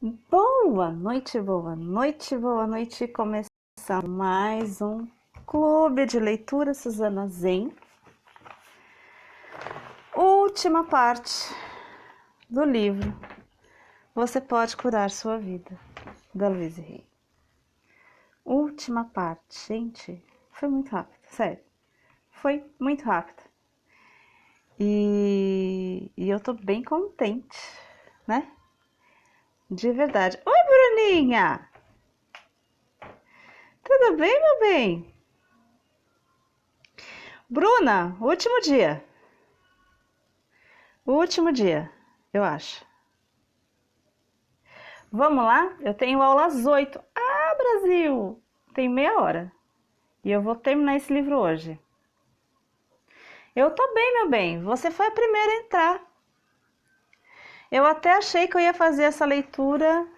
Boa noite, boa noite, boa noite. Começando mais um Clube de Leitura Susana Zen. Última parte do livro Você Pode Curar Sua Vida, da Louise Hay. Última parte, gente. Foi muito rápido, sério. Foi muito rápido. E eu tô bem contente, né? De verdade. Oi, Bruninha! Tudo bem, meu bem? Bruna, último dia. O último dia, eu acho. Vamos lá? Eu tenho aula às 8. Ah, Brasil! Tem meia hora. E eu vou terminar esse livro hoje. Eu tô bem, meu bem. Você foi a primeira a entrar. Eu até achei que eu ia fazer essa leitura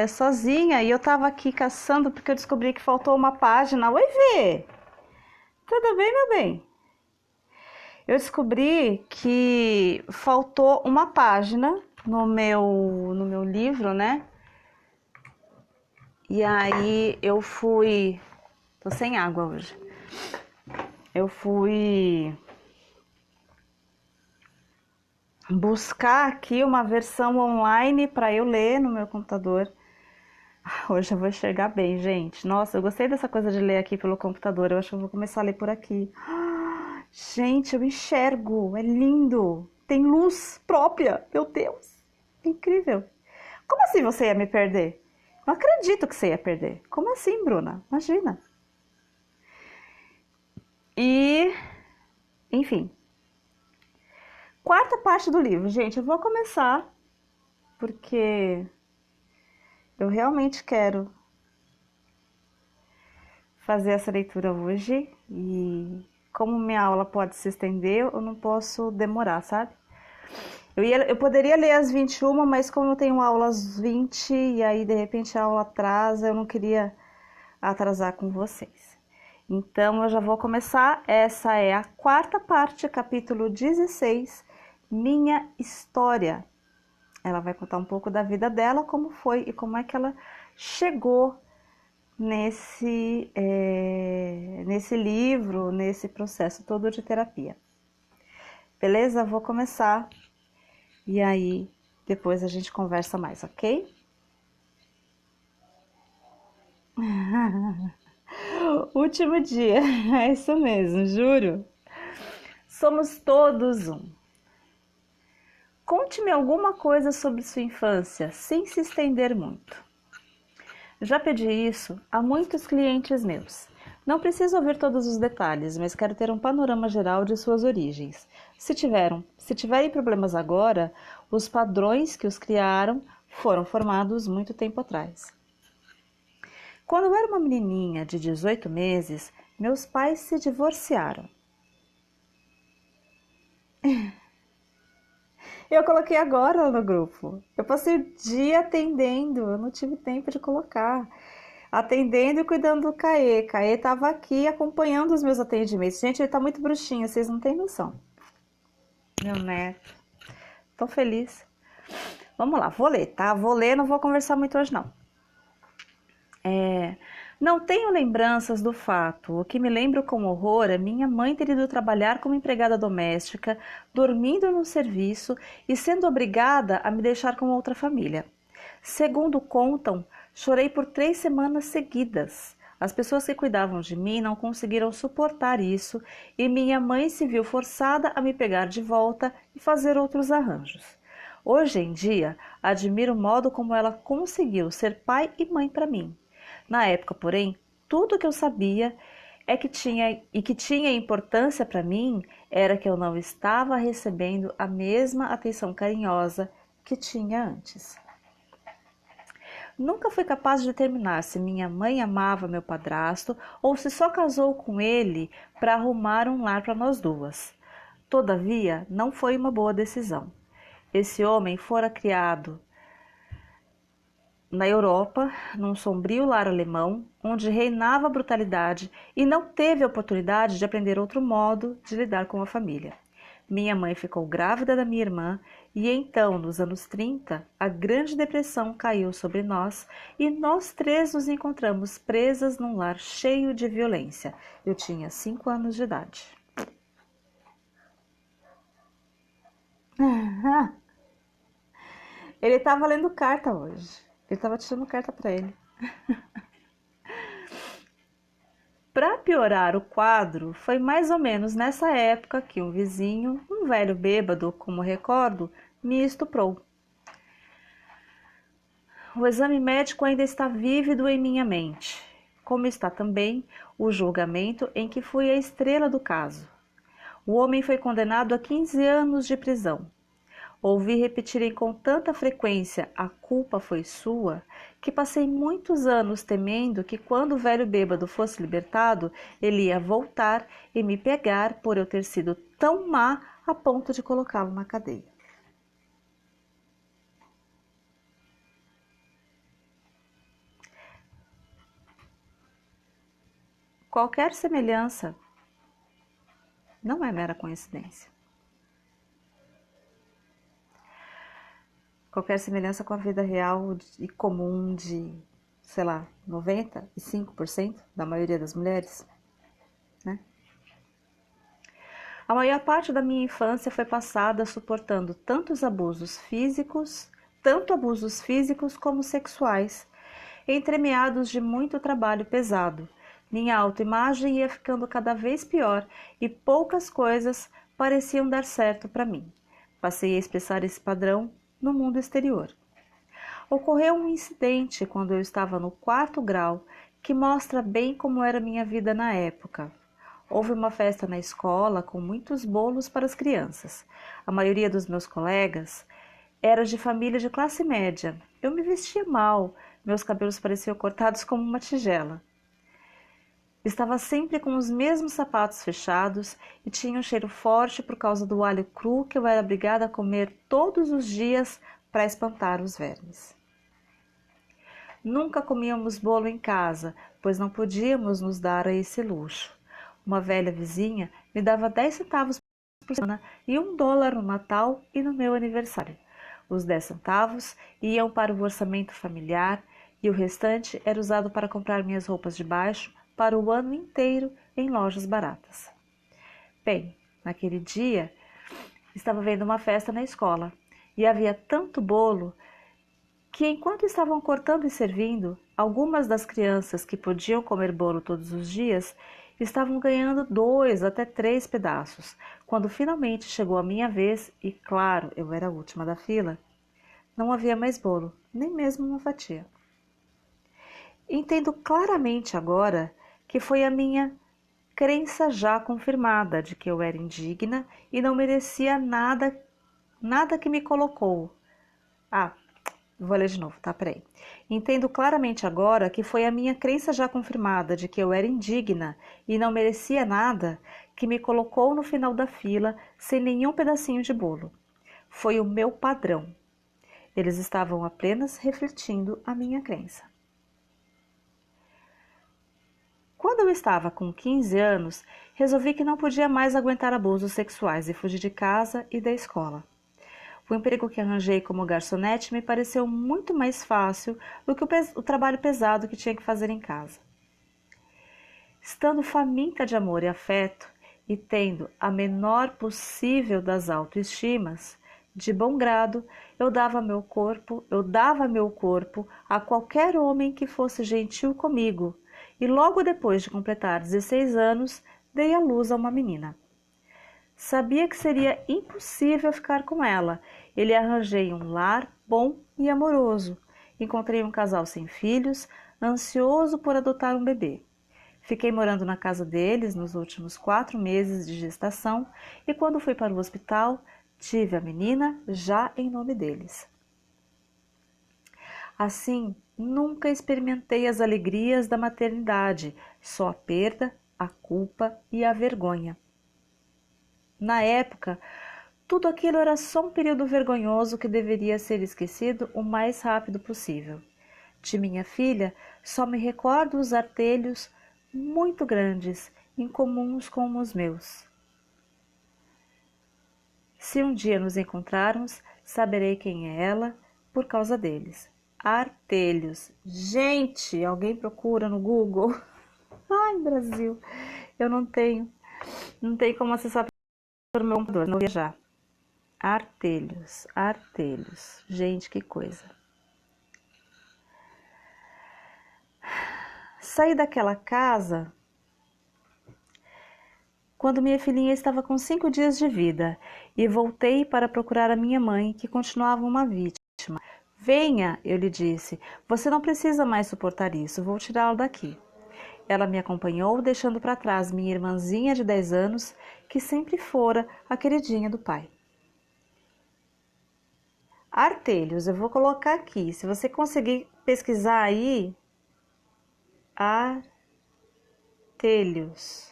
sozinha. E eu tava aqui caçando porque eu descobri que faltou uma página. Oi, Vê! Tudo bem, meu bem? Eu descobri que faltou uma página no meu livro, né? E aí eu fui... Tô sem água hoje. Eu fui buscar aqui uma versão online para eu ler no meu computador. Hoje eu vou enxergar bem, gente. Nossa, eu gostei dessa coisa de ler aqui pelo computador. Eu acho que eu vou começar a ler por aqui. Gente, eu enxergo. É lindo. Tem luz própria. Meu Deus. Incrível. Como assim você ia me perder? Não acredito que você ia perder. Como assim, Bruna? Imagina. E, enfim, quarta parte do livro, gente. Eu vou começar porque eu realmente quero fazer essa leitura hoje e como minha aula pode se estender, eu não posso demorar, sabe? Eu poderia ler às 21, mas como eu tenho aula às 20 e aí de repente a aula atrasa, eu não queria atrasar com vocês. Então eu já vou começar. Essa é a quarta parte, capítulo 16, Minha História. Ela vai contar um pouco da vida dela, como foi e como é que ela chegou nesse livro, nesse processo todo de terapia. Beleza? Vou começar e aí depois a gente conversa mais, ok? Último dia, é isso mesmo, juro. Somos todos um. Conte-me alguma coisa sobre sua infância, sem se estender muito. Já pedi isso a muitos clientes meus. Não preciso ouvir todos os detalhes, mas quero ter um panorama geral de suas origens. Se tiverem problemas agora, os padrões que os criaram foram formados muito tempo atrás. Quando eu era uma menininha de 18 meses, meus pais se divorciaram. Eu coloquei agora no grupo. Eu passei o dia atendendo, eu não tive tempo de colocar. Atendendo e cuidando do Caê. Caê estava aqui acompanhando os meus atendimentos. Gente, ele tá muito bruxinho, vocês não têm noção. Meu neto. Tô feliz. Vamos lá, vou ler, tá? Vou ler, não vou conversar muito hoje, não. Não tenho lembranças do fato. O que me lembro com horror é minha mãe ter ido trabalhar como empregada doméstica, dormindo no serviço e sendo obrigada a me deixar com outra família. Segundo contam, chorei por 3 semanas seguidas. As pessoas que cuidavam de mim não conseguiram suportar isso e minha mãe se viu forçada a me pegar de volta e fazer outros arranjos. Hoje em dia, admiro o modo como ela conseguiu ser pai e mãe para mim. Na época, porém, tudo que eu sabia que tinha importância para mim era que eu não estava recebendo a mesma atenção carinhosa que tinha antes. Nunca fui capaz de determinar se minha mãe amava meu padrasto ou se só casou com ele para arrumar um lar para nós duas. Todavia, não foi uma boa decisão. Esse homem fora criado na Europa, num sombrio lar alemão, onde reinava a brutalidade e não teve a oportunidade de aprender outro modo de lidar com a família. Minha mãe ficou grávida da minha irmã e então, nos anos 30, a Grande Depressão caiu sobre nós e nós três nos encontramos presas num lar cheio de violência. Eu tinha 5 anos de idade. Ele estava lendo carta hoje. Ele estava tirando carta para ele. Para piorar o quadro, foi mais ou menos nessa época que um vizinho, um velho bêbado, como recordo, me estuprou. O exame médico ainda está vívido em minha mente, como está também o julgamento em que fui a estrela do caso. O homem foi condenado a 15 anos de prisão. Ouvi repetirem com tanta frequência "a culpa foi sua", que passei muitos anos temendo que quando o velho bêbado fosse libertado, ele ia voltar e me pegar por eu ter sido tão má a ponto de colocá-lo na cadeia. Qualquer semelhança não é mera coincidência. Qualquer semelhança com a vida real e comum de, sei lá, 95% da maioria das mulheres, né? A maior parte da minha infância foi passada suportando tanto abusos físicos como sexuais, entremeados de muito trabalho pesado. Minha autoimagem ia ficando cada vez pior e poucas coisas pareciam dar certo para mim. Passei a expressar esse padrão no mundo exterior. Ocorreu um incidente quando eu estava no 4º grau que mostra bem como era minha vida na época. Houve uma festa na escola com muitos bolos para as crianças. A maioria dos meus colegas era de família de classe média. Eu me vestia mal, meus cabelos pareciam cortados como uma tigela. Estava sempre com os mesmos sapatos fechados e tinha um cheiro forte por causa do alho cru que eu era obrigada a comer todos os dias para espantar os vermes. Nunca comíamos bolo em casa, pois não podíamos nos dar a esse luxo. Uma velha vizinha me dava 10 centavos por semana e $1 no Natal e no meu aniversário. Os 10 centavos iam para o orçamento familiar e o restante era usado para comprar minhas roupas de baixo para o ano inteiro em lojas baratas. Bem, naquele dia estava vendo uma festa na escola e havia tanto bolo que enquanto estavam cortando e servindo, algumas das crianças que podiam comer bolo todos os dias estavam ganhando 2 até 3 pedaços. Quando finalmente chegou a minha vez, e claro, eu era a última da fila, não havia mais bolo, nem mesmo uma fatia. Entendo claramente agora que foi a minha crença já confirmada de que eu era indigna e não merecia nada que me colocou. Vou ler de novo, tá? Peraí. Entendo claramente agora que foi a minha crença já confirmada de que eu era indigna e não merecia nada que me colocou no final da fila sem nenhum pedacinho de bolo. Foi o meu padrão. Eles estavam apenas refletindo a minha crença. Quando eu estava com 15 anos, resolvi que não podia mais aguentar abusos sexuais e fugi de casa e da escola. O emprego que arranjei como garçonete me pareceu muito mais fácil do que o trabalho pesado que tinha que fazer em casa. Estando faminta de amor e afeto e tendo a menor possível das autoestimas, de bom grado, eu dava meu corpo a qualquer homem que fosse gentil comigo, e logo depois de completar 16 anos, dei à luz a uma menina. Sabia que seria impossível ficar com ela. Ele arranjei um lar bom e amoroso. Encontrei um casal sem filhos, ansioso por adotar um bebê. Fiquei morando na casa deles nos últimos 4 meses de gestação e quando fui para o hospital, tive a menina já em nome deles. Assim, nunca experimentei as alegrias da maternidade, só a perda, a culpa e a vergonha. Na época, tudo aquilo era só um período vergonhoso que deveria ser esquecido o mais rápido possível. De minha filha, só me recordo os artelhos muito grandes, incomuns com os meus. Se um dia nos encontrarmos, saberei quem é ela por causa deles. Artelhos. Gente, alguém procura no Google? Ai, Brasil, eu não tenho. Não tem como acessar pelo meu computador, não viajar. Artelhos, artelhos. Gente, que coisa. Saí daquela casa quando minha filhinha estava com 5 dias de vida e voltei para procurar a minha mãe, que continuava uma vítima. Venha, eu lhe disse, você não precisa mais suportar isso, vou tirá-la daqui. Ela me acompanhou, deixando para trás minha irmãzinha de 10 anos, que sempre fora a queridinha do pai. Artelhos, eu vou colocar aqui, se você conseguir pesquisar aí, artelhos.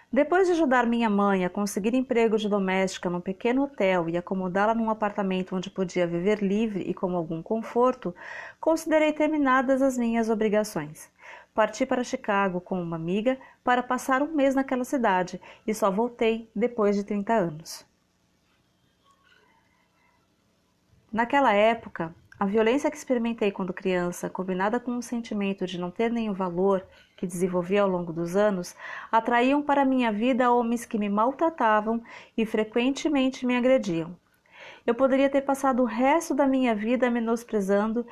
Depois de ajudar minha mãe a conseguir emprego de doméstica num pequeno hotel e acomodá-la num apartamento onde podia viver livre e com algum conforto, considerei terminadas as minhas obrigações. Parti para Chicago com uma amiga para passar um mês naquela cidade e só voltei depois de 30 anos. Naquela época, a violência que experimentei quando criança, combinada com o sentimento de não ter nenhum valor que desenvolvi ao longo dos anos, atraíam para minha vida homens que me maltratavam e frequentemente me agrediam. Eu poderia ter passado o resto da minha vida menosprezando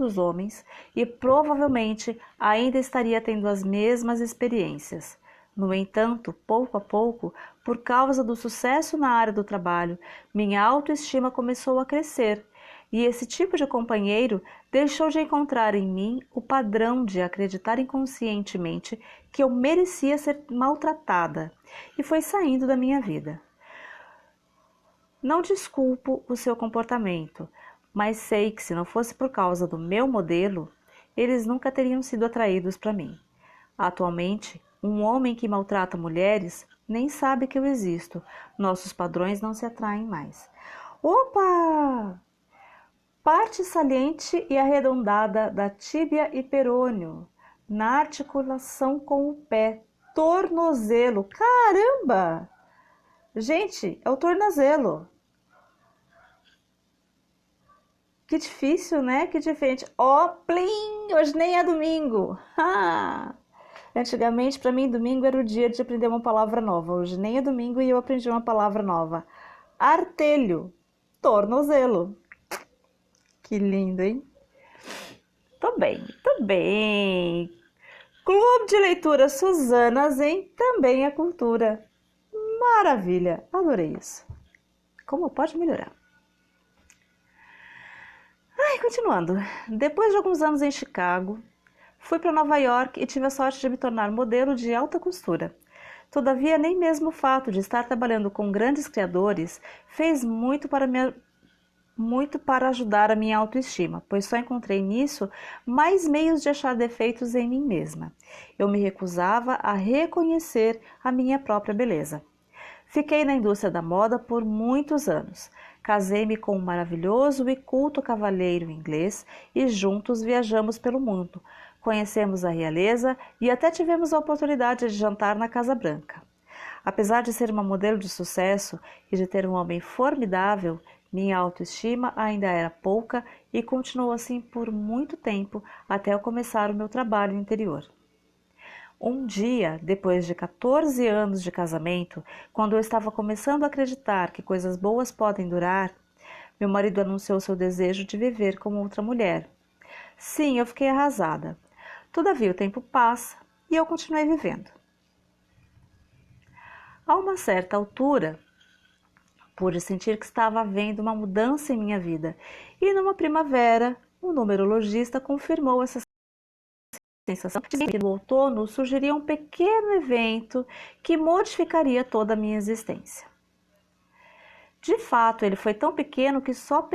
os homens e provavelmente ainda estaria tendo as mesmas experiências. No entanto, pouco a pouco, por causa do sucesso na área do trabalho, minha autoestima começou a crescer, e esse tipo de companheiro deixou de encontrar em mim o padrão de acreditar inconscientemente que eu merecia ser maltratada, e foi saindo da minha vida. Não desculpo o seu comportamento, mas sei que se não fosse por causa do meu modelo, eles nunca teriam sido atraídos para mim. Atualmente, um homem que maltrata mulheres nem sabe que eu existo. Nossos padrões não se atraem mais. Opa! Parte saliente e arredondada da tíbia e perônio, na articulação com o pé, tornozelo. Caramba! Gente, é o tornozelo. Que difícil, né? Que diferente. Ó, plim! Hoje nem é domingo. Ha! Antigamente, para mim, domingo era o dia de aprender uma palavra nova. Hoje nem é domingo e eu aprendi uma palavra nova. Artelho, tornozelo. Que lindo, hein? Tô bem, tô bem. Clube de Leitura Susana Zen também é cultura. Maravilha, adorei isso. Como pode melhorar? Continuando. Depois de alguns anos em Chicago, fui para Nova York e tive a sorte de me tornar modelo de alta costura. Todavia, nem mesmo o fato de estar trabalhando com grandes criadores fez muito para ajudar a minha autoestima, pois só encontrei nisso mais meios de achar defeitos em mim mesma. Eu me recusava a reconhecer a minha própria beleza. Fiquei na indústria da moda por muitos anos. Casei-me com um maravilhoso e culto cavalheiro inglês e juntos viajamos pelo mundo. Conhecemos a realeza e até tivemos a oportunidade de jantar na Casa Branca. Apesar de ser uma modelo de sucesso e de ter um homem formidável, minha autoestima ainda era pouca e continuou assim por muito tempo até eu começar o meu trabalho interior. Um dia, depois de 14 anos de casamento, quando eu estava começando a acreditar que coisas boas podem durar, meu marido anunciou seu desejo de viver com outra mulher. Sim, eu fiquei arrasada. Todavia o tempo passa e eu continuei vivendo. A uma certa altura, pude sentir que estava havendo uma mudança em minha vida e numa primavera, o numerologista confirmou essa sensação de que no outono surgiria um pequeno evento que modificaria toda a minha existência. De fato, ele foi tão pequeno que só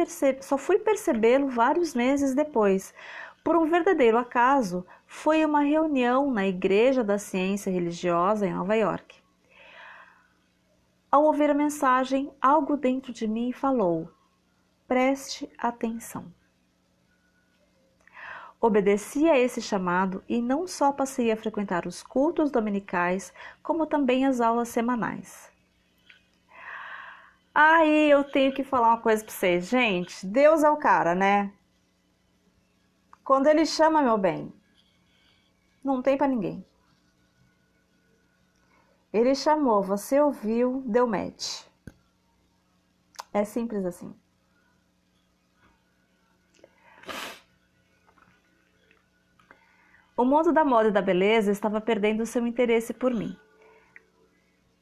fui percebê-lo vários meses depois. Por um verdadeiro acaso, foi uma reunião na Igreja da Ciência Religiosa em Nova York. Ao ouvir a mensagem, algo dentro de mim falou: preste atenção. Obedeci a esse chamado e não só passei a frequentar os cultos dominicais, como também as aulas semanais. Aí eu tenho que falar uma coisa para vocês, gente. Deus é o cara, né? Quando Ele chama, meu bem, não tem para ninguém. Ele chamou, você ouviu, deu match. É simples assim. O mundo da moda e da beleza estava perdendo seu interesse por mim.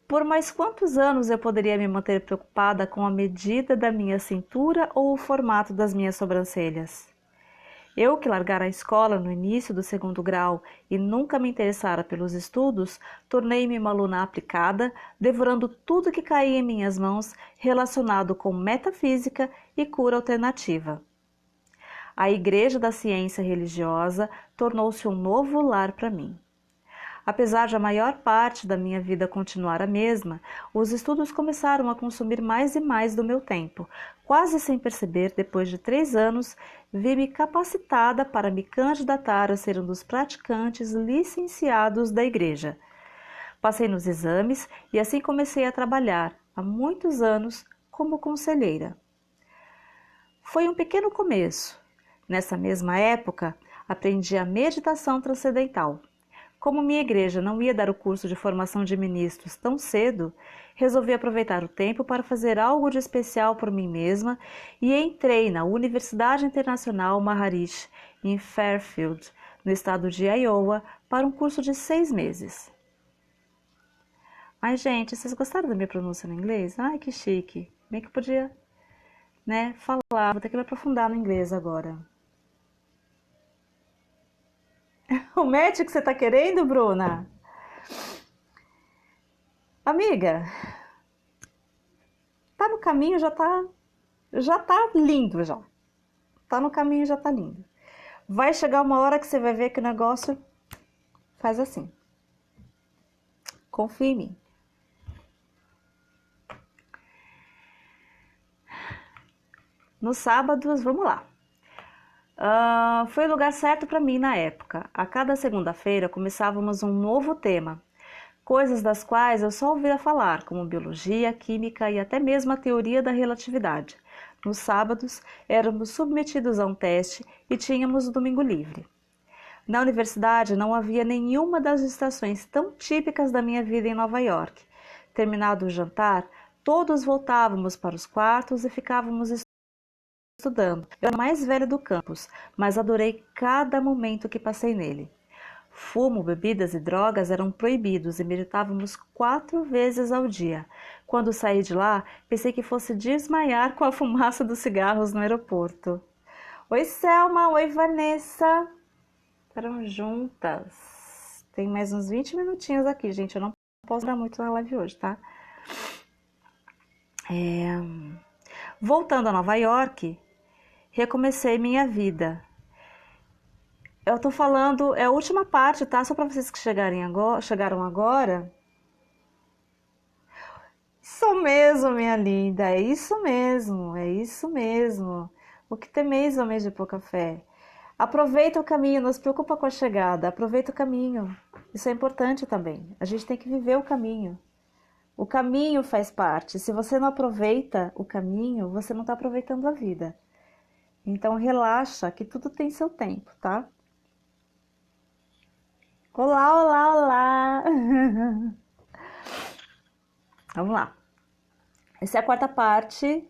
Por mais quantos anos eu poderia me manter preocupada com a medida da minha cintura ou o formato das minhas sobrancelhas? Eu que largara a escola no início do 2º grau e nunca me interessara pelos estudos, tornei-me uma aluna aplicada, devorando tudo que caía em minhas mãos relacionado com metafísica e cura alternativa. A Igreja da Ciência Religiosa tornou-se um novo lar para mim. Apesar de a maior parte da minha vida continuar a mesma, os estudos começaram a consumir mais e mais do meu tempo. Quase sem perceber, depois de 3 anos, vi-me capacitada para me candidatar a ser um dos praticantes licenciados da Igreja. Passei nos exames e assim comecei a trabalhar, há muitos anos, como conselheira. Foi um pequeno começo. Nessa mesma época, aprendi a meditação transcendental. Como minha igreja não ia dar o curso de formação de ministros tão cedo, resolvi aproveitar o tempo para fazer algo de especial por mim mesma e entrei na Universidade Internacional Maharishi, em Fairfield, no estado de Iowa, para um curso de 6 meses. Ai, gente, vocês gostaram da minha pronúncia no inglês? Ai, que chique. Bem que eu podia, falar. Vou ter que me aprofundar no inglês agora. O match que você tá querendo, Bruna? Amiga, tá no caminho, já tá lindo já. Tá no caminho, já tá lindo. Vai chegar uma hora que você vai ver que o negócio faz assim. Confia em mim. Nos sábados, vamos lá. Foi o lugar certo para mim na época. A cada segunda-feira começávamos um novo tema, coisas das quais eu só ouvia falar, como biologia, química e até mesmo a teoria da relatividade. Nos sábados, éramos submetidos a um teste e tínhamos o domingo livre. Na universidade não havia nenhuma das estações tão típicas da minha vida em Nova York. Terminado o jantar, todos voltávamos para os quartos e ficávamos estudando. Eu era a mais velha do campus, mas adorei cada momento que passei nele. Fumo, bebidas e drogas eram proibidos e meditávamos 4 vezes ao dia. Quando saí de lá, pensei que fosse desmaiar com a fumaça dos cigarros no aeroporto. Oi, Selma! Oi, Vanessa! Estarão juntas. Tem mais uns 20 minutinhos aqui, gente. Eu não posso dar muito na live hoje, tá? Voltando a Nova York, recomecei minha vida. Eu tô falando, é a última parte, tá? Só para vocês que chegaram agora. Isso mesmo, minha linda, é isso mesmo, é isso mesmo. O que temeis, homens de pouca fé? Aproveita o caminho, não se preocupa com a chegada, aproveita o caminho. Isso é importante também, a gente tem que viver o caminho. O caminho faz parte, se você não aproveita o caminho, você não está aproveitando a vida. Então relaxa, que tudo tem seu tempo, tá? Olá, olá, olá! Vamos lá. Essa é a 4ª parte,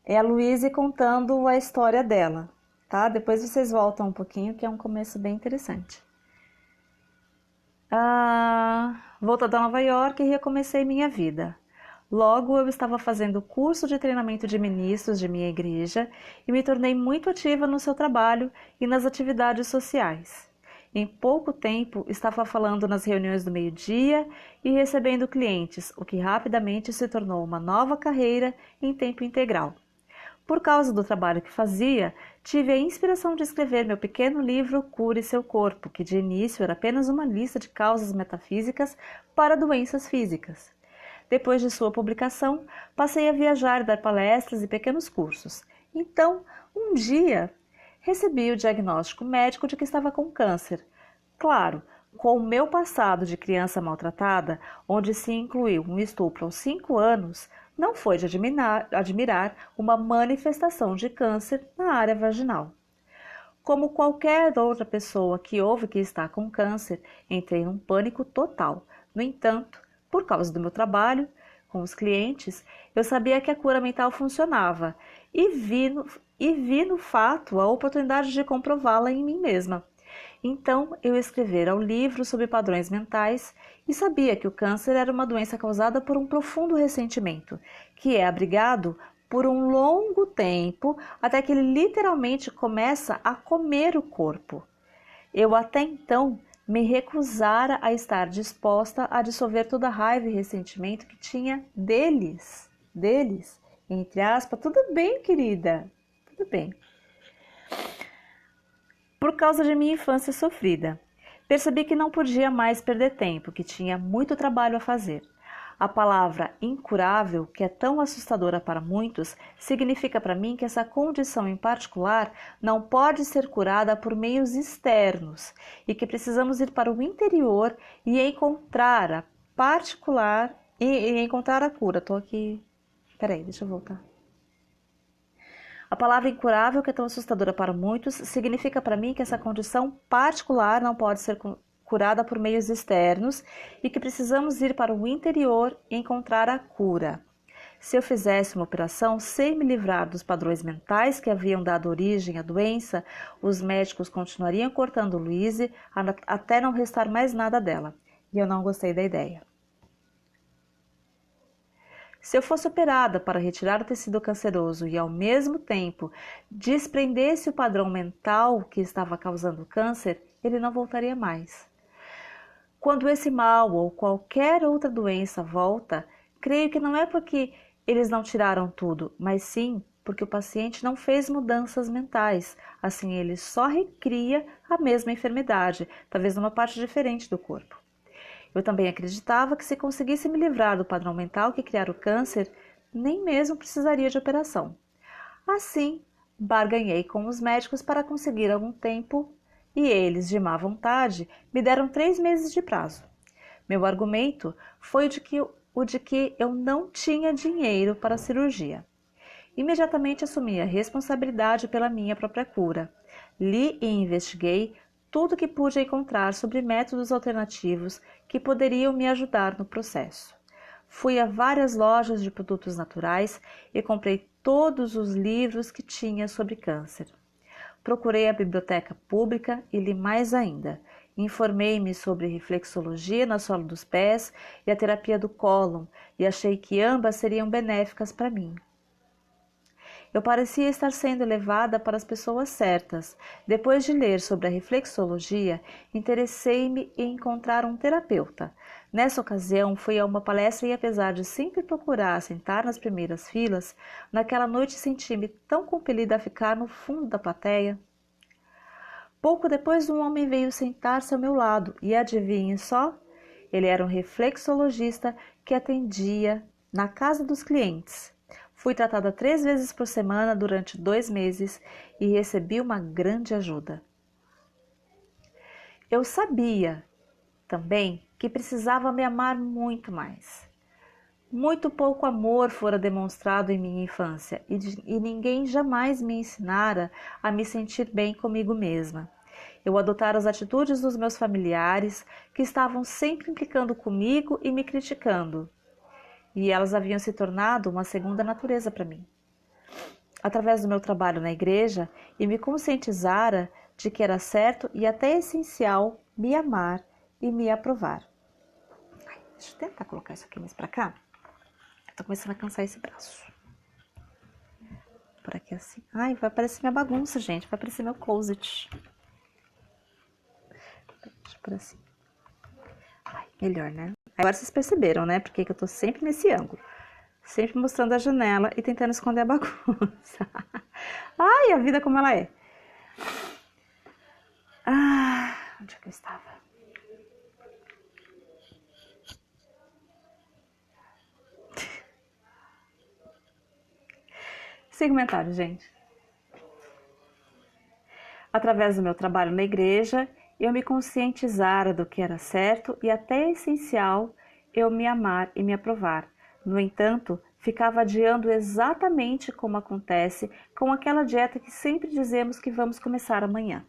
é a Luíse contando a história dela, tá? Depois vocês voltam um pouquinho, que é um começo bem interessante. Voltando a Nova York e recomecei minha vida. Logo, eu estava fazendo o curso de treinamento de ministros de minha igreja e me tornei muito ativa no seu trabalho e nas atividades sociais. Em pouco tempo, estava falando nas reuniões do meio-dia e recebendo clientes, o que rapidamente se tornou uma nova carreira em tempo integral. Por causa do trabalho que fazia, tive a inspiração de escrever meu pequeno livro Cure Seu Corpo, que de início era apenas uma lista de causas metafísicas para doenças físicas. Depois de sua publicação, passei a viajar e dar palestras e pequenos cursos. Então, um dia, recebi o diagnóstico médico de que estava com câncer. Claro, com o meu passado de criança maltratada, onde se incluiu um estupro aos 5 anos, não foi de admirar uma manifestação de câncer na área vaginal. Como qualquer outra pessoa que ouve que está com câncer, entrei num pânico total. No entanto, por causa do meu trabalho com os clientes, eu sabia que a cura mental funcionava e vi no fato a oportunidade de comprová-la em mim mesma. Então, eu escrevera um livro sobre padrões mentais e sabia que o câncer era uma doença causada por um profundo ressentimento, que é abrigado por um longo tempo até que ele literalmente começa a comer o corpo. Eu até então me recusara a estar disposta a dissolver toda a raiva e ressentimento que tinha deles, entre aspas. Tudo bem, querida, tudo bem. Por causa de minha infância sofrida. Percebi que não podia mais perder tempo, que tinha muito trabalho a fazer. A palavra incurável, que é tão assustadora para muitos, significa para mim que essa condição em particular não pode ser curada por meios externos e que precisamos ir para o interior e encontrar a cura. Estou aqui. Peraí, deixa eu voltar. A palavra incurável, que é tão assustadora para muitos, significa para mim que essa condição particular não pode ser curada por meios externos e que precisamos ir para o interior e encontrar a cura. Se eu fizesse uma operação sem me livrar dos padrões mentais que haviam dado origem à doença, os médicos continuariam cortando Louise até não restar mais nada dela. E eu não gostei da ideia. Se eu fosse operada para retirar o tecido canceroso e, ao mesmo tempo, desprendesse o padrão mental que estava causando o câncer, ele não voltaria mais. Quando esse mal ou qualquer outra doença volta, creio que não é porque eles não tiraram tudo, mas sim porque o paciente não fez mudanças mentais. Assim, ele só recria a mesma enfermidade, talvez numa parte diferente do corpo. Eu também acreditava que se conseguisse me livrar do padrão mental que criara o câncer, nem mesmo precisaria de operação. Assim, barganhei com os médicos para conseguir algum tempo e eles, de má vontade, me deram 3 meses de prazo. Meu argumento foi o de que eu não tinha dinheiro para a cirurgia. Imediatamente assumi a responsabilidade pela minha própria cura. Li e investiguei tudo o que pude encontrar sobre métodos alternativos que poderiam me ajudar no processo. Fui a várias lojas de produtos naturais e comprei todos os livros que tinha sobre câncer. Procurei a biblioteca pública e li mais ainda. Informei-me sobre reflexologia na sola dos pés e a terapia do cólon e achei que ambas seriam benéficas para mim. Eu parecia estar sendo levada para as pessoas certas. Depois de ler sobre a reflexologia, interessei-me em encontrar um terapeuta. Nessa ocasião, fui a uma palestra e, apesar de sempre procurar sentar nas primeiras filas, naquela noite senti-me tão compelida a ficar no fundo da plateia. Pouco depois, um homem veio sentar-se ao meu lado e, adivinhe só, ele era um reflexologista que atendia na casa dos clientes. Fui tratada 3 vezes por semana durante 2 meses e recebi uma grande ajuda. Eu sabia também que precisava me amar muito mais. Muito pouco amor fora demonstrado em minha infância e ninguém jamais me ensinara a me sentir bem comigo mesma. Eu adotara as atitudes dos meus familiares, que estavam sempre implicando comigo e me criticando. E elas haviam se tornado uma segunda natureza para mim. Através do meu trabalho na igreja, e me conscientizara de que era certo e até essencial me amar e me aprovar. Deixa eu tentar colocar isso aqui mais para cá. Tô começando a cansar esse braço. Por aqui assim. Ai, vai aparecer minha bagunça, gente. Vai aparecer meu closet. Deixa por assim. Ai, melhor, né? Agora vocês perceberam, né? Porque que eu tô sempre nesse ângulo. Sempre mostrando a janela e tentando esconder a bagunça. Ai, a vida como ela é. Ah, onde é que eu estava? Sem comentário, gente. Através do meu trabalho na igreja, eu me conscientizara do que era certo e até essencial eu me amar e me aprovar. No entanto, ficava adiando exatamente como acontece com aquela dieta que sempre dizemos que vamos começar amanhã.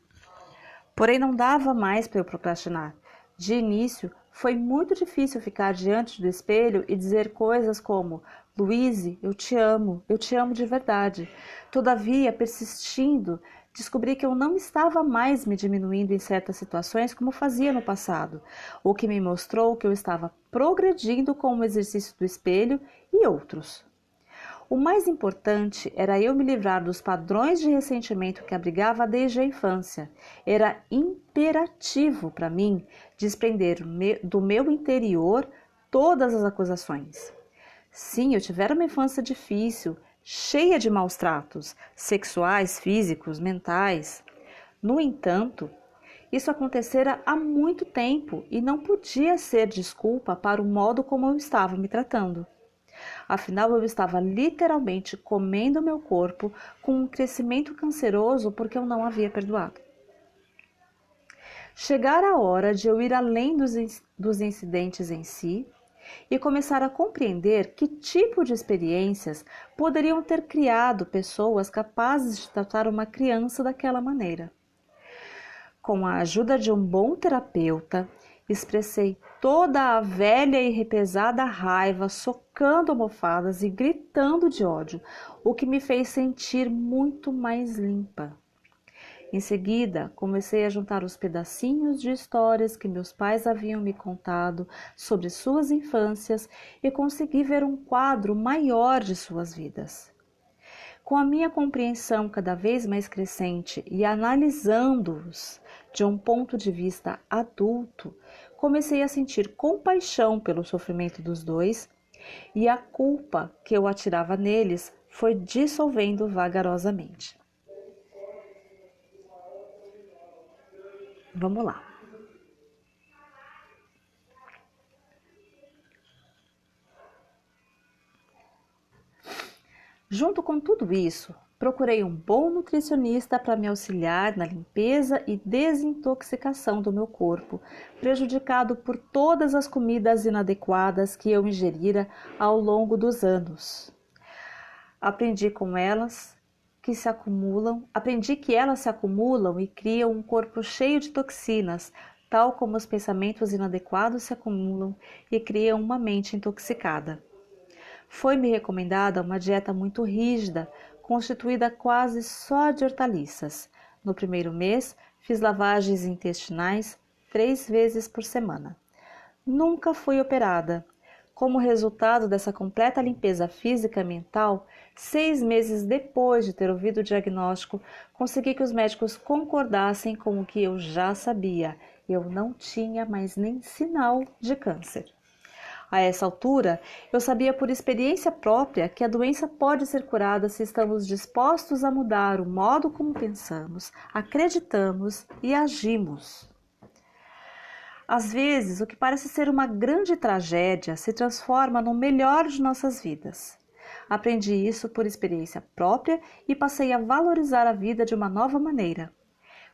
Porém, não dava mais para eu procrastinar. De início, foi muito difícil ficar diante do espelho e dizer coisas como: Luíse, eu te amo de verdade. Todavia, persistindo, descobri que eu não estava mais me diminuindo em certas situações como fazia no passado, o que me mostrou que eu estava progredindo com o exercício do espelho e outros. O mais importante era eu me livrar dos padrões de ressentimento que abrigava desde a infância. Era imperativo para mim desprender do meu interior todas as acusações. Sim, eu tivera uma infância difícil, cheia de maus tratos, sexuais, físicos, mentais. No entanto, isso acontecera há muito tempo e não podia ser desculpa para o modo como eu estava me tratando. Afinal, eu estava literalmente comendo meu corpo com um crescimento canceroso porque eu não havia perdoado. Chegara a hora de eu ir além dos incidentes em si e começar a compreender que tipo de experiências poderiam ter criado pessoas capazes de tratar uma criança daquela maneira. Com a ajuda de um bom terapeuta, expressei toda a velha e repesada raiva, socando almofadas e gritando de ódio, o que me fez sentir muito mais limpa. Em seguida, comecei a juntar os pedacinhos de histórias que meus pais haviam me contado sobre suas infâncias e consegui ver um quadro maior de suas vidas. Com a minha compreensão cada vez mais crescente e analisando-os de um ponto de vista adulto, comecei a sentir compaixão pelo sofrimento dos dois e a culpa que eu atirava neles foi dissolvendo vagarosamente. Vamos lá. Junto com tudo isso, procurei um bom nutricionista para me auxiliar na limpeza e desintoxicação do meu corpo, prejudicado por todas as comidas inadequadas que eu ingerira ao longo dos anos. Aprendi que elas se acumulam e criam um corpo cheio de toxinas, tal como os pensamentos inadequados se acumulam e criam uma mente intoxicada. Foi-me recomendada uma dieta muito rígida, constituída quase só de hortaliças. No primeiro mês, fiz lavagens intestinais 3 vezes por semana. Nunca fui operada. Como resultado dessa completa limpeza física e mental, 6 meses depois de ter ouvido o diagnóstico, consegui que os médicos concordassem com o que eu já sabia. Eu não tinha mais nem sinal de câncer. A essa altura, eu sabia por experiência própria que a doença pode ser curada se estamos dispostos a mudar o modo como pensamos, acreditamos e agimos. Às vezes, o que parece ser uma grande tragédia se transforma no melhor de nossas vidas. Aprendi isso por experiência própria e passei a valorizar a vida de uma nova maneira.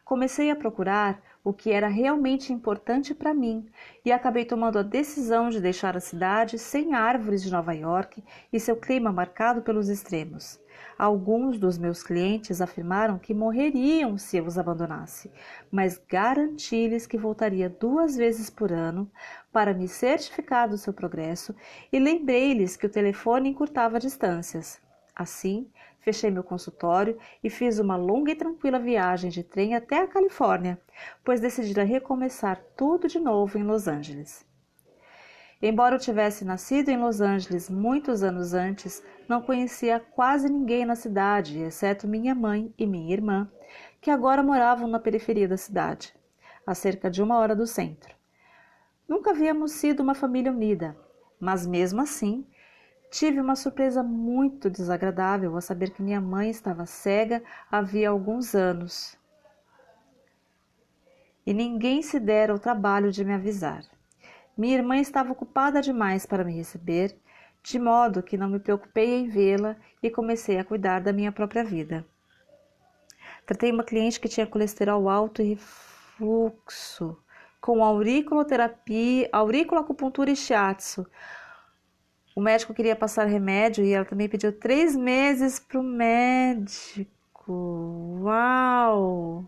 Comecei a procurar o que era realmente importante para mim e acabei tomando a decisão de deixar a cidade sem árvores de Nova York e seu clima marcado pelos extremos. Alguns dos meus clientes afirmaram que morreriam se eu os abandonasse, mas garanti-lhes que voltaria 2 vezes por ano para me certificar do seu progresso e lembrei-lhes que o telefone encurtava distâncias. Assim, fechei meu consultório e fiz uma longa e tranquila viagem de trem até a Califórnia, pois decidira recomeçar tudo de novo em Los Angeles. Embora eu tivesse nascido em Los Angeles muitos anos antes, não conhecia quase ninguém na cidade, exceto minha mãe e minha irmã, que agora moravam na periferia da cidade, a cerca de 1 hora do centro. Nunca havíamos sido uma família unida, mas mesmo assim, tive uma surpresa muito desagradável ao saber que minha mãe estava cega havia alguns anos. E ninguém se dera o trabalho de me avisar. Minha irmã estava ocupada demais para me receber, de modo que não me preocupei em vê-la e comecei a cuidar da minha própria vida. Tratei uma cliente que tinha colesterol alto e refluxo, com auriculoterapia, auriculoacupuntura e shiatsu. O médico queria passar remédio e ela também pediu 3 meses para o médico. Uau!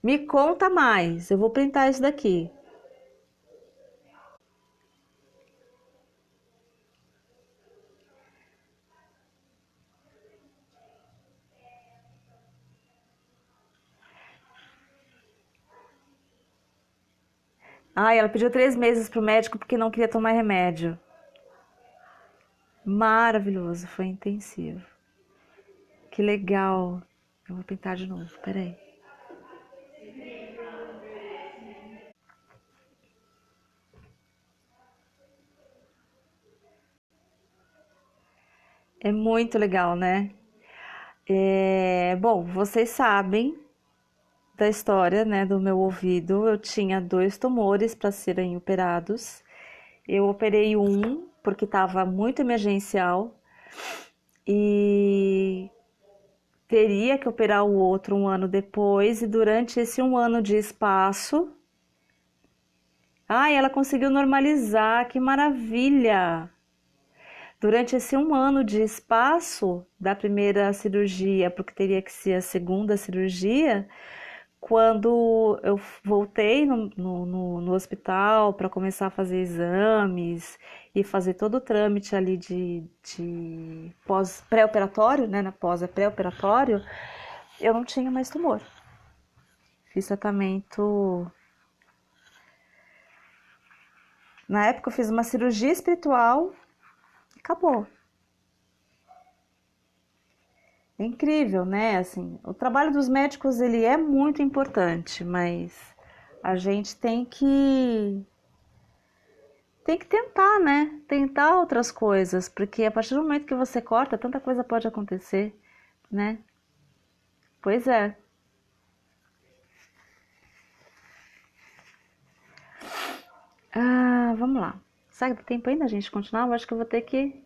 Me conta mais, eu vou printar isso daqui. Ela pediu 3 meses para o médico porque não queria tomar remédio. Maravilhoso, foi intensivo. Que legal. Eu vou pintar de novo, peraí. É muito legal, né? Bom, vocês sabem da história, né, do meu ouvido. Eu tinha 2 tumores para serem operados. Eu operei um porque estava muito emergencial e teria que operar o outro 1 ano depois. E durante esse 1 ano de espaço, ela conseguiu normalizar, que maravilha! Durante esse 1 ano de espaço da primeira cirurgia, porque teria que ser a segunda cirurgia, quando eu voltei no hospital para começar a fazer exames e fazer todo o trâmite ali de pré-operatório, né, na pré-operatório, eu não tinha mais tumor. Fiz tratamento. Na época eu fiz uma cirurgia espiritual e acabou. É incrível, né? Assim, o trabalho dos médicos ele é muito importante, mas a gente tem que tentar, né? Tentar outras coisas, porque a partir do momento que você corta, tanta coisa pode acontecer, né? Pois é. Vamos lá. Será que dá tempo ainda a gente continuar? Eu acho que eu vou ter que.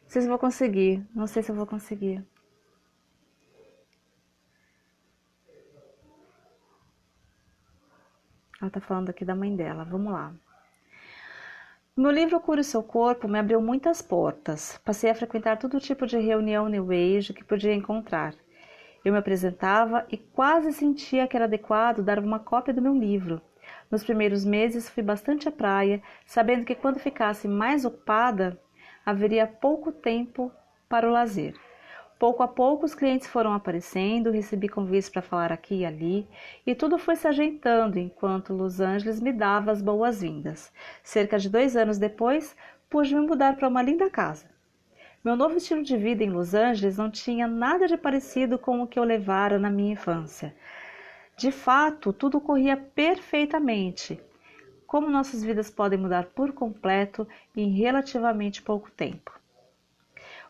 Não sei se eu vou conseguir. Não sei se eu vou conseguir. Ela tá falando aqui da mãe dela. Vamos lá. Meu livro Cure o Seu Corpo me abriu muitas portas. Passei a frequentar todo tipo de reunião New Age que podia encontrar. Eu me apresentava e quase sentia que era adequado dar uma cópia do meu livro. Nos primeiros meses fui bastante à praia, sabendo que quando ficasse mais ocupada, haveria pouco tempo para o lazer. Pouco a pouco os clientes foram aparecendo, recebi convites para falar aqui e ali, e tudo foi se ajeitando enquanto Los Angeles me dava as boas-vindas. Cerca de 2 anos depois, pude me mudar para uma linda casa. Meu novo estilo de vida em Los Angeles não tinha nada de parecido com o que eu levara na minha infância. De fato, tudo corria perfeitamente. Como nossas vidas podem mudar por completo em relativamente pouco tempo.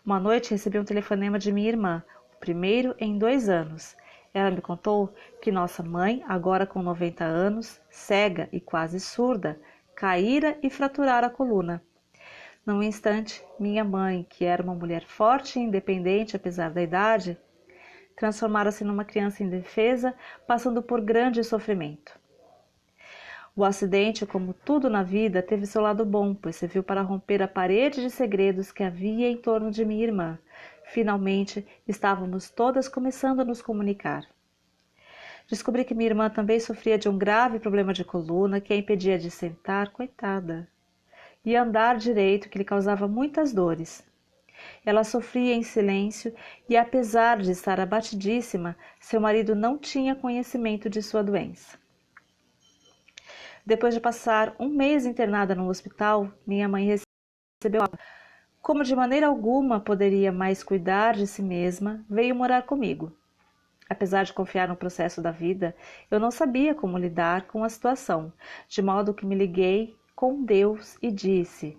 Uma noite recebi um telefonema de minha irmã, o primeiro em 2 anos. Ela me contou que nossa mãe, agora com 90 anos, cega e quase surda, caíra e fraturara a coluna. Num instante, minha mãe, que era uma mulher forte e independente apesar da idade, transformara-se numa criança indefesa, passando por grande sofrimento. O acidente, como tudo na vida, teve seu lado bom, pois serviu para romper a parede de segredos que havia em torno de minha irmã. Finalmente, estávamos todas começando a nos comunicar. Descobri que minha irmã também sofria de um grave problema de coluna que a impedia de sentar, coitada, e andar direito, que lhe causava muitas dores. Ela sofria em silêncio e, apesar de estar abatidíssima, seu marido não tinha conhecimento de sua doença. Depois de passar 1 mês internada no hospital, minha mãe recebeu alta. Como de maneira alguma poderia mais cuidar de si mesma, veio morar comigo. Apesar de confiar no processo da vida, eu não sabia como lidar com a situação, de modo que me liguei com Deus e disse: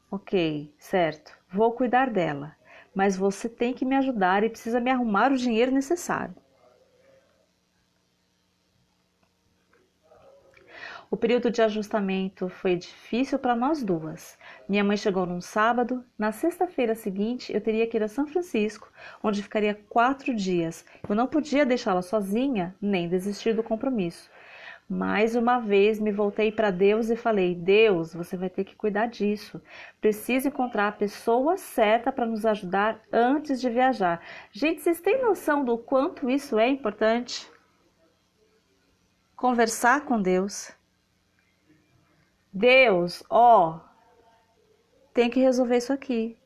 Ok, certo, vou cuidar dela, mas você tem que me ajudar e precisa me arrumar o dinheiro necessário. O período de ajustamento foi difícil para nós duas. Minha mãe chegou num sábado, na sexta-feira seguinte eu teria que ir a São Francisco, onde ficaria 4 dias. Eu não podia deixá-la sozinha, nem desistir do compromisso. Mais uma vez me voltei para Deus e falei: Deus, você vai ter que cuidar disso. Preciso encontrar a pessoa certa para nos ajudar antes de viajar. Gente, vocês têm noção do quanto isso é importante? Conversar com Deus. Deus, ó, tem que resolver isso aqui.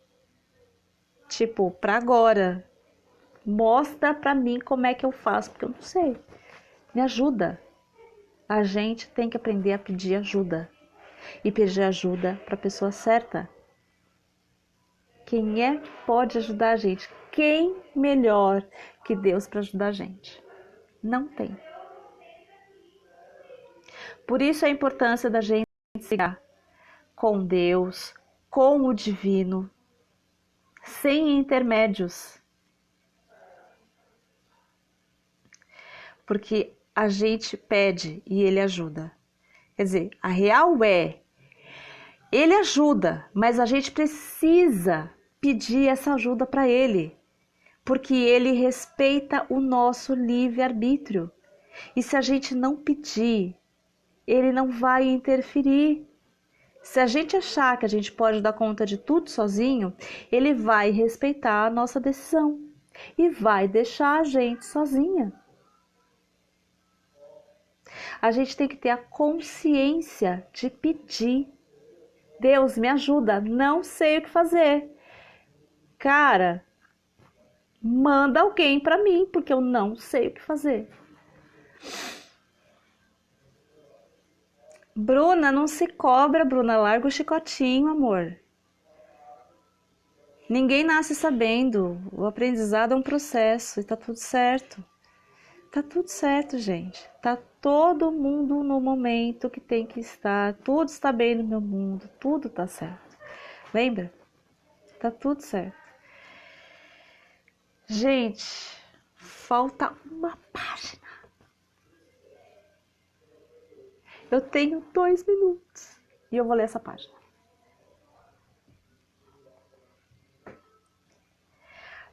Tipo, para agora. Mostra para mim como é que eu faço, porque eu não sei. Me ajuda. A gente tem que aprender a pedir ajuda. E pedir ajuda para a pessoa certa. Quem é que pode ajudar a gente? Quem melhor que Deus para ajudar a gente? Não tem. Por isso a importância da gente se ligar com Deus, com o divino, sem intermédios. Porque a gente pede e ele ajuda. Quer dizer, a real é, ele ajuda, mas a gente precisa pedir essa ajuda para ele, porque ele respeita o nosso livre-arbítrio. E se a gente não pedir, ele não vai interferir. Se a gente achar que a gente pode dar conta de tudo sozinho, ele vai respeitar a nossa decisão e vai deixar a gente sozinha. A gente tem que ter a consciência de pedir. Deus, me ajuda, não sei o que fazer. Cara, manda alguém para mim, porque eu não sei o que fazer. Bruna, não se cobra, Bruna, larga o chicotinho, amor. Ninguém nasce sabendo, o aprendizado é um processo e tá tudo certo. Tá tudo certo, gente. Tá todo mundo no momento que tem que estar, tudo está bem no meu mundo, tudo tá certo. Lembra? Tá tudo certo. Gente, falta uma página. Eu tenho 2 minutos e eu vou ler essa página.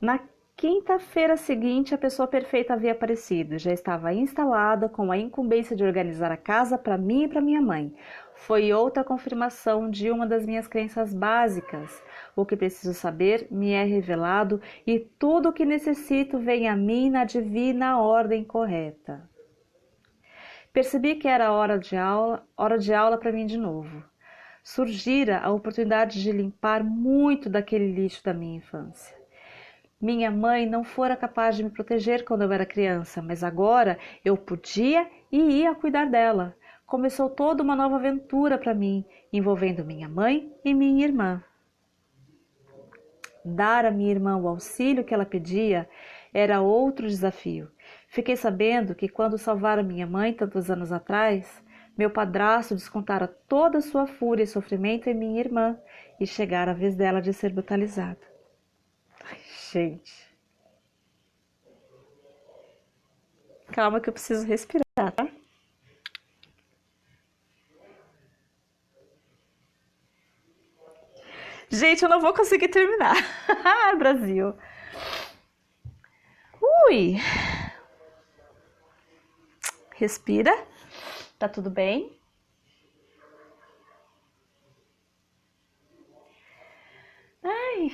Na quinta-feira seguinte, a pessoa perfeita havia aparecido. Já estava instalada com a incumbência de organizar a casa para mim e para minha mãe. Foi outra confirmação de uma das minhas crenças básicas. O que preciso saber me é revelado e tudo o que necessito vem a mim na divina ordem correta. Percebi que era hora de aula para mim de novo. Surgira a oportunidade de limpar muito daquele lixo da minha infância. Minha mãe não fora capaz de me proteger quando eu era criança, mas agora eu podia e ia cuidar dela. Começou toda uma nova aventura para mim, envolvendo minha mãe e minha irmã. Dar a minha irmã o auxílio que ela pedia era outro desafio. Fiquei sabendo que quando salvara minha mãe tantos anos atrás, meu padrasto descontara toda a sua fúria e sofrimento em minha irmã e chegara a vez dela de ser brutalizada. Ai, gente. Calma que eu preciso respirar, tá? Gente, eu não vou conseguir terminar. Brasil. Ui. Respira. Tá tudo bem? Ai.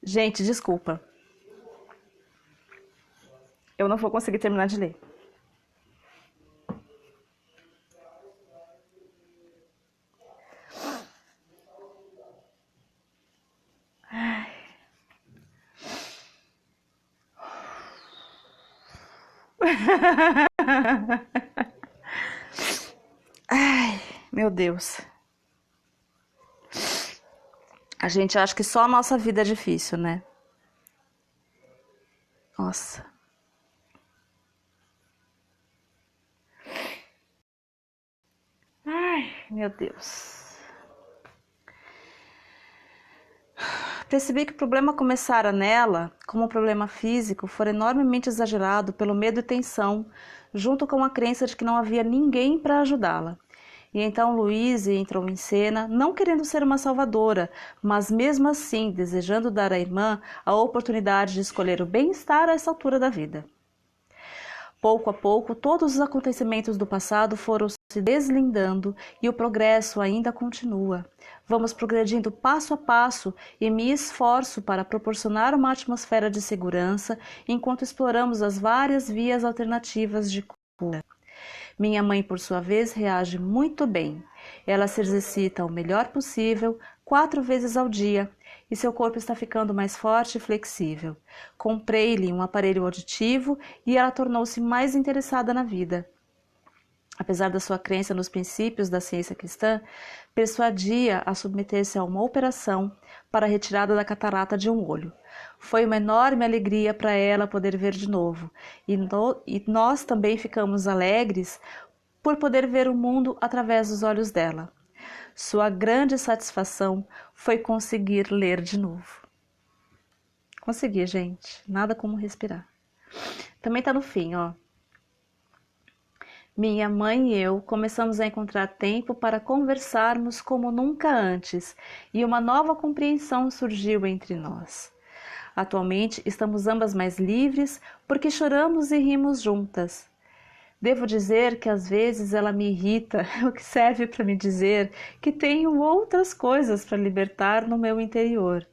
Gente, desculpa. Eu não vou conseguir terminar de ler. Ai, meu Deus. A gente acha que só a nossa vida é difícil, né? Nossa. Ai, meu Deus. Percebi que o problema começara nela, como um problema físico, fora enormemente exagerado pelo medo e tensão, junto com a crença de que não havia ninguém para ajudá-la. E então Louise entrou em cena, não querendo ser uma salvadora, mas mesmo assim desejando dar à irmã a oportunidade de escolher o bem-estar a essa altura da vida. Pouco a pouco, todos os acontecimentos do passado foram se deslindando e o progresso ainda continua. Vamos progredindo passo a passo e me esforço para proporcionar uma atmosfera de segurança enquanto exploramos as várias vias alternativas de cura. Minha mãe, por sua vez, reage muito bem. Ela se exercita o melhor possível, 4 vezes ao dia, e seu corpo está ficando mais forte e flexível. Comprei-lhe um aparelho auditivo e ela tornou-se mais interessada na vida. Apesar da sua crença nos princípios da ciência cristã, persuadia a submeter-se a uma operação para a retirada da catarata de um olho. Foi uma enorme alegria para ela poder ver de novo, e nós também ficamos alegres por poder ver o mundo através dos olhos dela. Sua grande satisfação foi conseguir ler de novo. Consegui, gente. Nada como respirar. Também está no fim, ó. Minha mãe e eu começamos a encontrar tempo para conversarmos como nunca antes, e uma nova compreensão surgiu entre nós. Atualmente estamos ambas mais livres porque choramos e rimos juntas. Devo dizer que às vezes ela me irrita, o que serve para me dizer que tenho outras coisas para libertar no meu interior.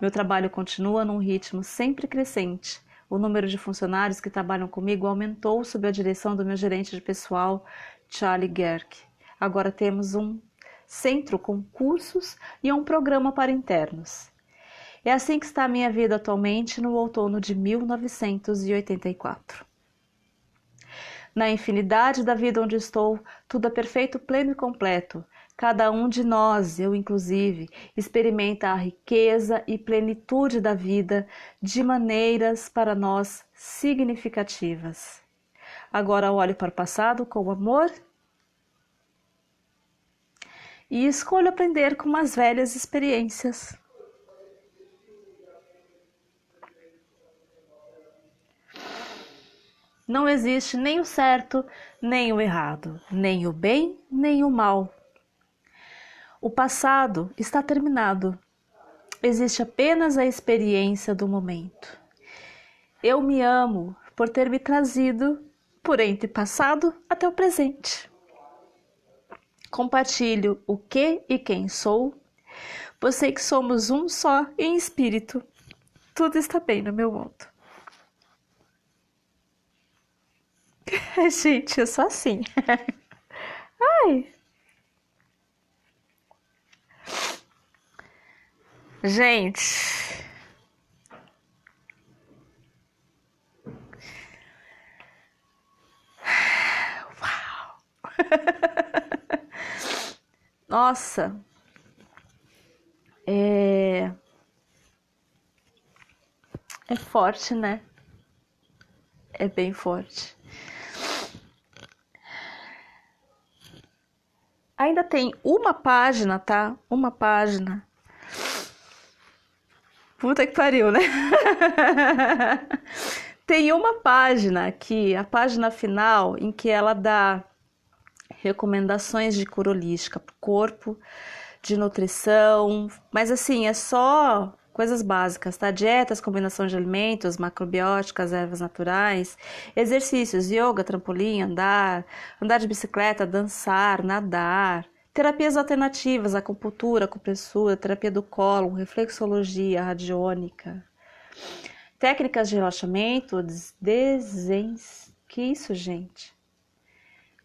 Meu trabalho continua num ritmo sempre crescente. O número de funcionários que trabalham comigo aumentou sob a direção do meu gerente de pessoal, Charlie Gerke. Agora temos um centro com cursos e um programa para internos. É assim que está a minha vida atualmente no outono de 1984. Na infinidade da vida onde estou, tudo é perfeito, pleno e completo. Cada um de nós, eu inclusive, experimenta a riqueza e plenitude da vida de maneiras para nós significativas. Agora olho para o passado com amor e escolho aprender com as velhas experiências. Não existe nem o certo, nem o errado, nem o bem, nem o mal. O passado está terminado. Existe apenas a experiência do momento. Eu me amo por ter me trazido por entre passado até o presente. Compartilho o que e quem sou, pois sei que somos um só em espírito. Tudo está bem no meu mundo. Gente, eu sou assim. Ai. Gente. Uau. Nossa. É forte, né? É bem forte. Ainda tem uma página, tá? Uma página. Puta que pariu, né? Tem uma página aqui, a página final, em que ela dá recomendações de cura holística para o corpo, de nutrição, mas assim, é só coisas básicas, tá? Dietas, combinação de alimentos, macrobióticas, ervas naturais, exercícios, yoga, trampolim, andar de bicicleta, dançar, nadar, terapias alternativas, acupuntura, acupressura, terapia do cólon, reflexologia, radiônica, técnicas de relaxamento, que isso, gente?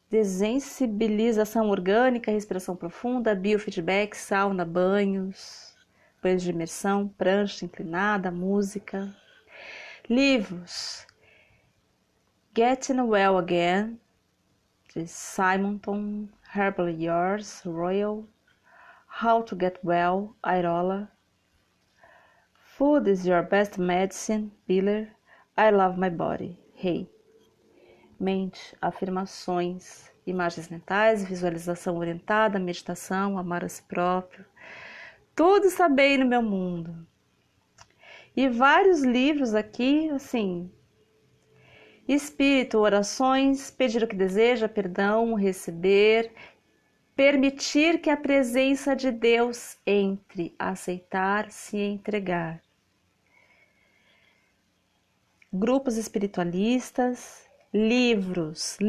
Desensibilização orgânica, respiração profunda, biofeedback, sauna, banhos de imersão, prancha inclinada, música. Livros: Getting Well Again, de Simonton, Herbal Yours, Royal, How to Get Well, Airola, Food is Your Best Medicine, Biller, I Love My Body, Hey. Mente, afirmações, imagens mentais, visualização orientada, meditação, amar a si próprio. Tudo está bem no meu mundo. E vários livros aqui, assim, espírito, orações, pedir o que deseja, perdão, receber, permitir que a presença de Deus entre, aceitar, se entregar. Grupos espiritualistas, livros,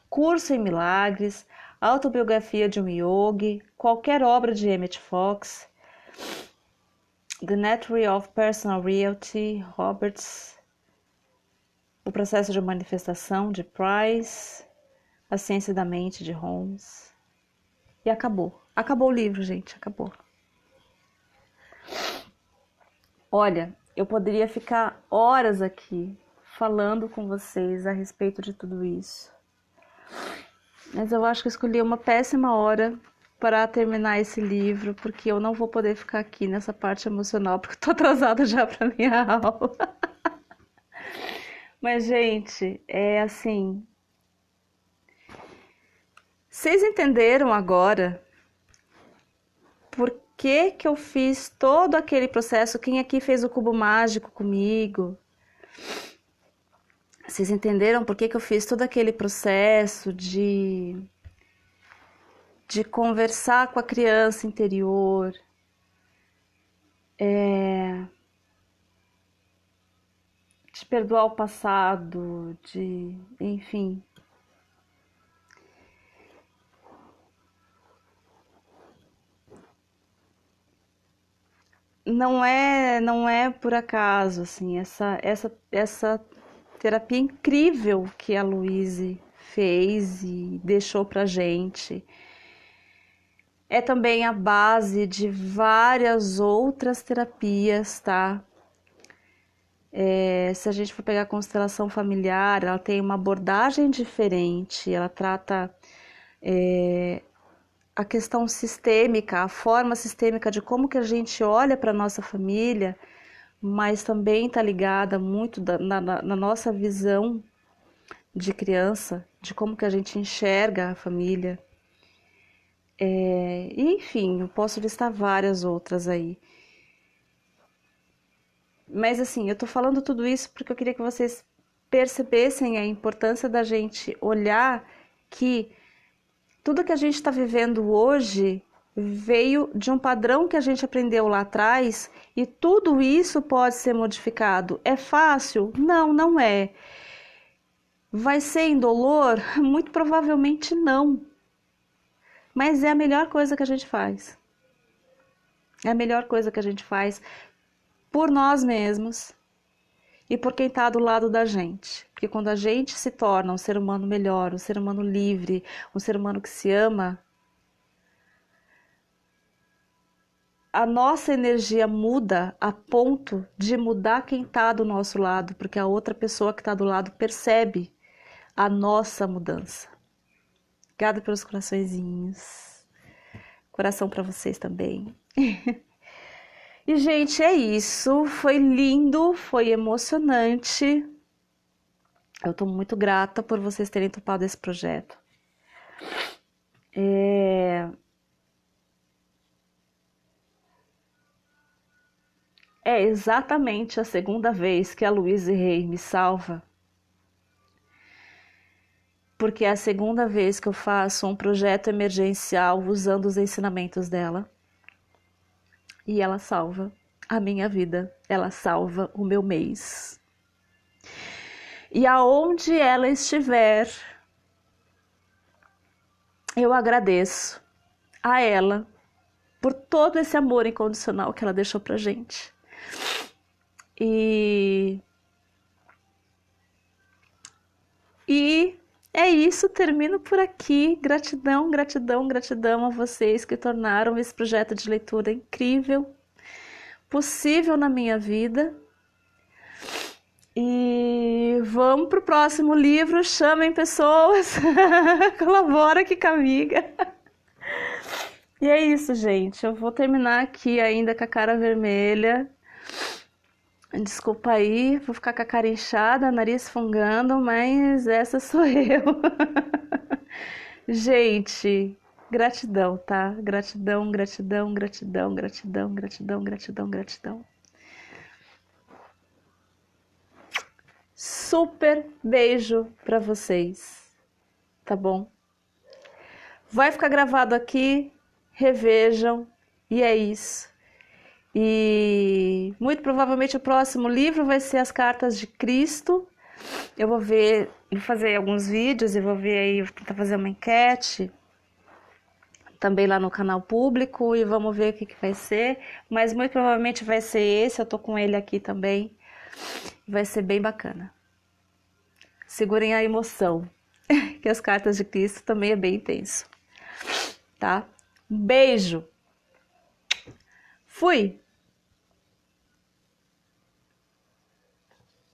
curso em milagres, autobiografia de um yogi, qualquer obra de Emmett Fox, The Nature of Personal Reality, Roberts, O Processo de Manifestação, de Price, A Ciência da Mente, de Holmes. E acabou. Acabou o livro, gente, acabou. Olha, eu poderia ficar horas aqui falando com vocês a respeito de tudo isso. Mas eu acho que eu escolhi uma péssima hora para terminar esse livro, porque eu não vou poder ficar aqui nessa parte emocional, porque eu tô atrasada já para minha aula. Mas, gente, é assim... Vocês entenderam agora por que eu fiz todo aquele processo? Quem aqui fez o cubo mágico comigo? Vocês entenderam por que eu fiz todo aquele processo de conversar com a criança interior? De perdoar o passado, enfim. Não é por acaso, assim, essa terapia incrível que a Louise fez e deixou pra gente. É também a base de várias outras terapias, tá? Se a gente for pegar a constelação familiar, ela tem uma abordagem diferente, ela trata a questão sistêmica, a forma sistêmica de como que a gente olha para a nossa família, mas também está ligada muito na nossa visão de criança, de como que a gente enxerga a família. Enfim, eu posso listar várias outras aí. Mas assim, eu tô falando tudo isso porque eu queria que vocês percebessem a importância da gente olhar que tudo que a gente está vivendo hoje veio de um padrão que a gente aprendeu lá atrás e tudo isso pode ser modificado. É fácil? Não, não é. Vai ser indolor? Muito provavelmente não. Mas é a melhor coisa que a gente faz. É a melhor coisa que a gente faz por nós mesmos e por quem está do lado da gente. Porque quando a gente se torna um ser humano melhor, um ser humano livre, um ser humano que se ama, a nossa energia muda a ponto de mudar quem está do nosso lado, porque a outra pessoa que está do lado percebe a nossa mudança. Obrigada pelos coraçõezinhos. Coração para vocês também. E, gente, é isso. Foi lindo, foi emocionante. Eu estou muito grata por vocês terem topado esse projeto. É exatamente a segunda vez que a Louise Hay me salva. Porque é a segunda vez que eu faço um projeto emergencial usando os ensinamentos dela. E ela salva a minha vida. Ela salva o meu mês. E aonde ela estiver, eu agradeço a ela por todo esse amor incondicional que ela deixou pra gente. E é isso, termino por aqui. Gratidão, gratidão, gratidão a vocês que tornaram esse projeto de leitura incrível, possível na minha vida. E vamos pro próximo livro, chamem pessoas, colabora aqui com a amiga. E é isso, gente, eu vou terminar aqui ainda com a cara vermelha. Desculpa aí, vou ficar com a cara inchada, nariz fungando, mas essa sou eu. Gente, gratidão, tá? Gratidão, gratidão, gratidão, gratidão, gratidão, gratidão, gratidão. super beijo para vocês, tá bom? Vai ficar gravado aqui, revejam, e é isso. E muito provavelmente o próximo livro vai ser As Cartas de Cristo. Eu vou fazer alguns vídeos e vou ver aí, vou tentar fazer uma enquete também lá no canal público e vamos ver o que vai ser. Mas muito provavelmente vai ser esse, eu tô com ele aqui também. Vai ser bem bacana. Segurem a emoção, que As Cartas de Cristo também é bem intenso, tá? Um beijo! Fui!